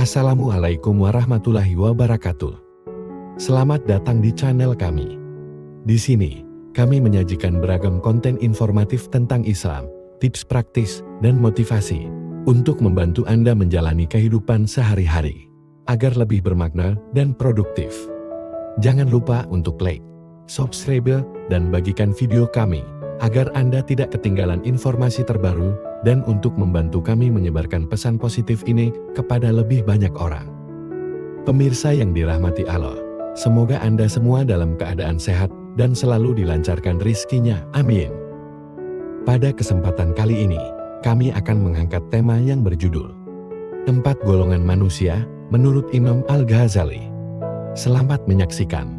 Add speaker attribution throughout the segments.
Speaker 1: Assalamualaikum warahmatullahi wabarakatuh. Selamat datang di channel kami. Di sini, kami menyajikan beragam konten informatif tentang Islam, tips praktis, dan motivasi untuk membantu Anda menjalani kehidupan sehari-hari agar lebih bermakna dan produktif. Jangan lupa untuk like, subscribe, dan bagikan video kami agar Anda tidak ketinggalan informasi terbaru dan untuk membantu kami menyebarkan pesan positif ini kepada lebih banyak orang. Pemirsa yang dirahmati Allah, semoga Anda semua dalam keadaan sehat dan selalu dilancarkan rizkinya. Amin. Pada kesempatan kali ini, kami akan mengangkat tema yang berjudul 4 golongan manusia menurut Imam Al-Ghazali. Selamat menyaksikan.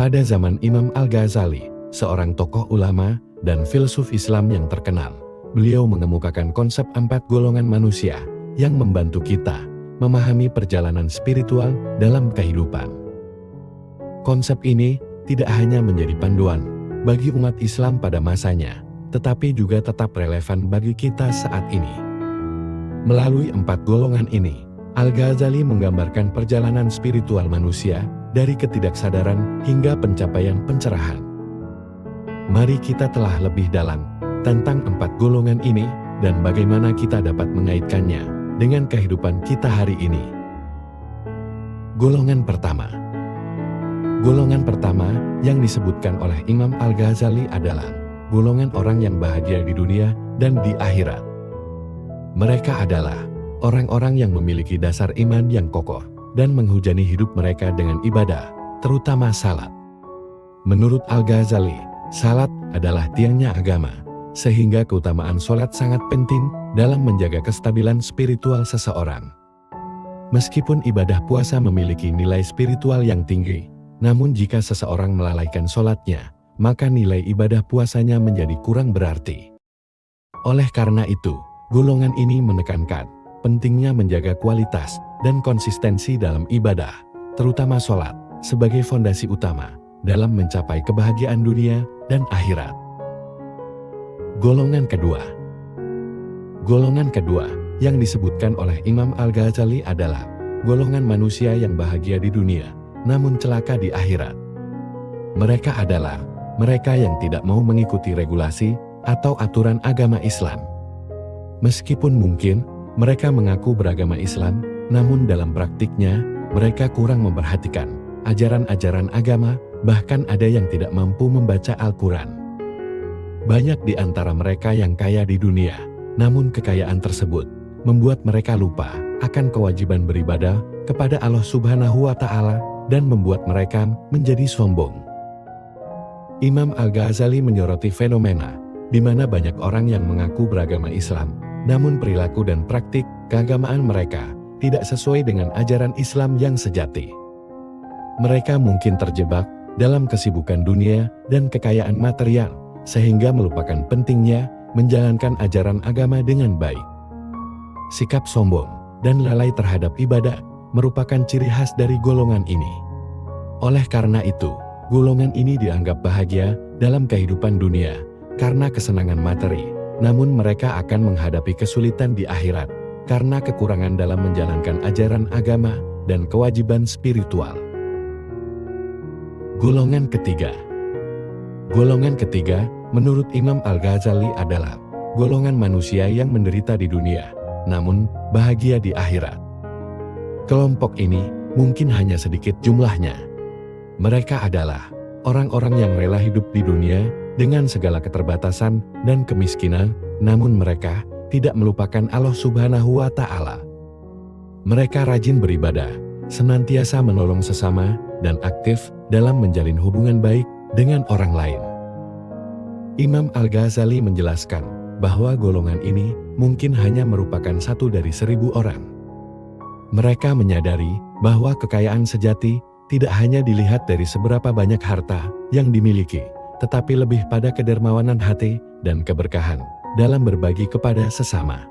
Speaker 1: Pada zaman Imam Al-Ghazali, seorang tokoh ulama dan filsuf Islam yang terkenal, beliau mengemukakan konsep 4 golongan manusia yang membantu kita memahami perjalanan spiritual dalam kehidupan. Konsep ini tidak hanya menjadi panduan bagi umat Islam pada masanya, tetapi juga tetap relevan bagi kita saat ini. Melalui 4 golongan ini, Al-Ghazali menggambarkan perjalanan spiritual manusia dari ketidaksadaran hingga pencapaian pencerahan. Mari kita telah lebih dalam tentang 4 golongan ini dan bagaimana kita dapat mengaitkannya dengan kehidupan kita hari ini. Golongan pertama. Golongan pertama yang disebutkan oleh Imam Al-Ghazali adalah golongan orang yang bahagia di dunia dan di akhirat. Mereka adalah orang-orang yang memiliki dasar iman yang kokoh dan menghujani hidup mereka dengan ibadah, terutama salat. Menurut Al-Ghazali, salat adalah tiangnya agama, sehingga keutamaan sholat sangat penting dalam menjaga kestabilan spiritual seseorang. Meskipun ibadah puasa memiliki nilai spiritual yang tinggi, namun jika seseorang melalaikan sholatnya, maka nilai ibadah puasanya menjadi kurang berarti. Oleh karena itu, golongan ini menekankan pentingnya menjaga kualitas dan konsistensi dalam ibadah, terutama sholat, sebagai fondasi utama dalam mencapai kebahagiaan dunia dan akhirat. Golongan kedua. Golongan kedua yang disebutkan oleh Imam Al-Ghazali adalah golongan manusia yang bahagia di dunia, namun celaka di akhirat. Mereka adalah mereka yang tidak mau mengikuti regulasi atau aturan agama Islam. Meskipun mungkin mereka mengaku beragama Islam, namun dalam praktiknya mereka kurang memperhatikan ajaran-ajaran agama, bahkan ada yang tidak mampu membaca Al-Quran. Banyak di antara mereka yang kaya di dunia, namun kekayaan tersebut membuat mereka lupa akan kewajiban beribadah kepada Allah Subhanahu wa Ta'ala dan membuat mereka menjadi sombong. Imam Al-Ghazali menyoroti fenomena di mana banyak orang yang mengaku beragama Islam, namun perilaku dan praktik keagamaan mereka tidak sesuai dengan ajaran Islam yang sejati. Mereka mungkin terjebak dalam kesibukan dunia dan kekayaan material, sehingga melupakan pentingnya menjalankan ajaran agama dengan baik. Sikap sombong dan lalai terhadap ibadah merupakan ciri khas dari golongan ini. Oleh karena itu, golongan ini dianggap bahagia dalam kehidupan dunia karena kesenangan materi, namun mereka akan menghadapi kesulitan di akhirat karena kekurangan dalam menjalankan ajaran agama dan kewajiban spiritual. Golongan ketiga. Golongan ketiga, menurut Imam Al-Ghazali adalah golongan manusia yang menderita di dunia, namun bahagia di akhirat. Kelompok ini mungkin hanya sedikit jumlahnya. Mereka adalah orang-orang yang rela hidup di dunia dengan segala keterbatasan dan kemiskinan, namun mereka tidak melupakan Allah Subhanahu wa Ta'ala. Mereka rajin beribadah, senantiasa menolong sesama, dan aktif dalam menjalin hubungan baik dengan orang lain. Imam Al-Ghazali menjelaskan bahwa golongan ini mungkin hanya merupakan 1 dari 1000 orang. Mereka menyadari bahwa kekayaan sejati tidak hanya dilihat dari seberapa banyak harta yang dimiliki, tetapi lebih pada kedermawanan hati dan keberkahan dalam berbagi kepada sesama.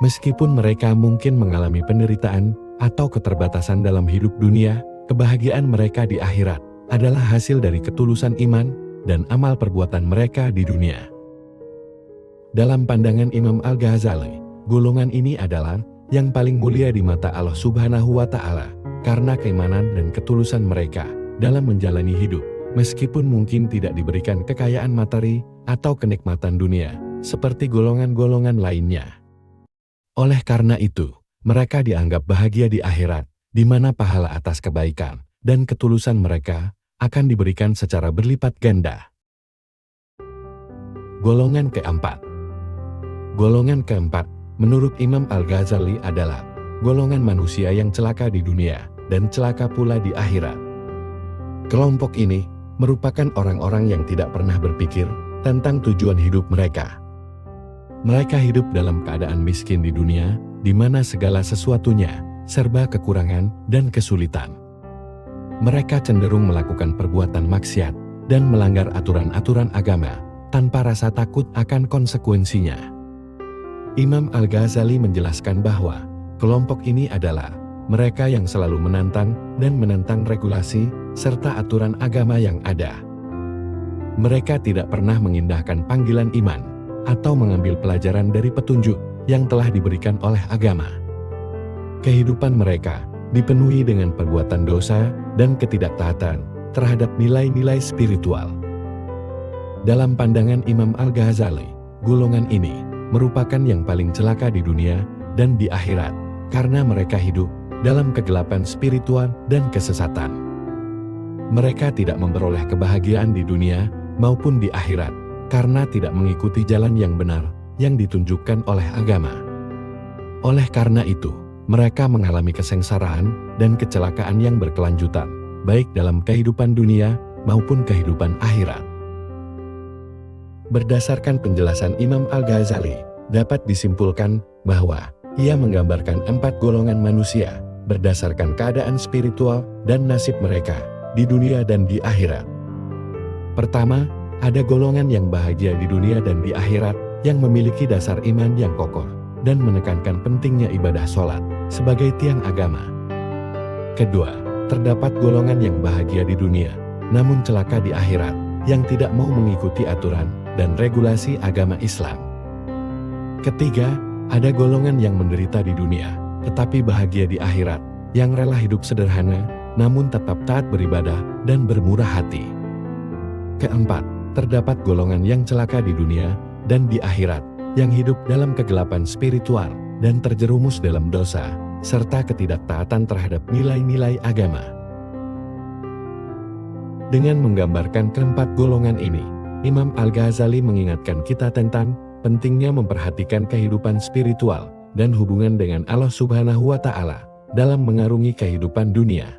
Speaker 1: Meskipun mereka mungkin mengalami penderitaan atau keterbatasan dalam hidup dunia, kebahagiaan mereka di akhirat adalah hasil dari ketulusan iman dan amal perbuatan mereka di dunia. Dalam pandangan Imam Al-Ghazali, golongan ini adalah yang paling mulia di mata Allah Subhanahu wa Ta'ala, karena keimanan dan ketulusan mereka dalam menjalani hidup, meskipun mungkin tidak diberikan kekayaan materi atau kenikmatan dunia, seperti golongan-golongan lainnya. Oleh karena itu, mereka dianggap bahagia di akhirat, di mana pahala atas kebaikan dan ketulusan mereka akan diberikan secara berlipat ganda. Golongan keempat. Golongan keempat, menurut Imam Al-Ghazali adalah golongan manusia yang celaka di dunia dan celaka pula di akhirat. Kelompok ini merupakan orang-orang yang tidak pernah berpikir tentang tujuan hidup mereka. Mereka hidup dalam keadaan miskin di dunia, di mana segala sesuatunya serba kekurangan dan kesulitan. Mereka cenderung melakukan perbuatan maksiat dan melanggar aturan-aturan agama tanpa rasa takut akan konsekuensinya. Imam Al-Ghazali menjelaskan bahwa kelompok ini adalah mereka yang selalu menantang dan menentang regulasi serta aturan agama yang ada. Mereka tidak pernah mengindahkan panggilan iman atau mengambil pelajaran dari petunjuk yang telah diberikan oleh agama. Kehidupan mereka dipenuhi dengan perbuatan dosa dan ketidaktaatan terhadap nilai-nilai spiritual. Dalam pandangan Imam Al-Ghazali, golongan ini merupakan yang paling celaka di dunia dan di akhirat, karena mereka hidup dalam kegelapan spiritual dan kesesatan. Mereka tidak memperoleh kebahagiaan di dunia maupun di akhirat, karena tidak mengikuti jalan yang benar yang ditunjukkan oleh agama. Oleh karena itu, mereka mengalami kesengsaraan dan kecelakaan yang berkelanjutan, baik dalam kehidupan dunia maupun kehidupan akhirat. Berdasarkan penjelasan Imam Al-Ghazali, dapat disimpulkan bahwa ia menggambarkan 4 golongan manusia berdasarkan keadaan spiritual dan nasib mereka di dunia dan di akhirat. Pertama, ada golongan yang bahagia di dunia dan di akhirat yang memiliki dasar iman yang kokoh dan menekankan pentingnya ibadah sholat sebagai tiang agama. Kedua, terdapat golongan yang bahagia di dunia namun celaka di akhirat yang tidak mau mengikuti aturan dan regulasi agama Islam. Ketiga, ada golongan yang menderita di dunia tetapi bahagia di akhirat, yang rela hidup sederhana namun tetap taat beribadah dan bermurah hati. Keempat, terdapat golongan yang celaka di dunia dan di akhirat, yang hidup dalam kegelapan spiritual dan terjerumus dalam dosa, serta ketidaktaatan terhadap nilai-nilai agama. Dengan menggambarkan keempat golongan ini, Imam Al-Ghazali mengingatkan kita tentang pentingnya memperhatikan kehidupan spiritual dan hubungan dengan Allah Subhanahu wa Ta'ala dalam mengarungi kehidupan dunia.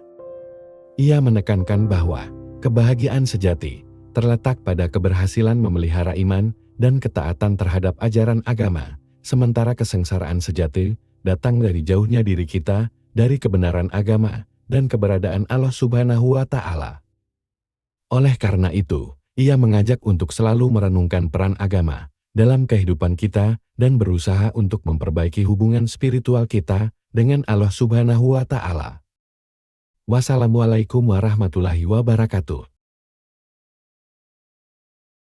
Speaker 1: Ia menekankan bahwa kebahagiaan sejati terletak pada keberhasilan memelihara iman dan ketaatan terhadap ajaran agama, sementara kesengsaraan sejati datang dari jauhnya diri kita dari kebenaran agama dan keberadaan Allah Subhanahu wa Ta'ala. Oleh karena itu, ia mengajak untuk selalu merenungkan peran agama dalam kehidupan kita dan berusaha untuk memperbaiki hubungan spiritual kita dengan Allah Subhanahu wa Ta'ala. Wassalamualaikum warahmatullahi wabarakatuh.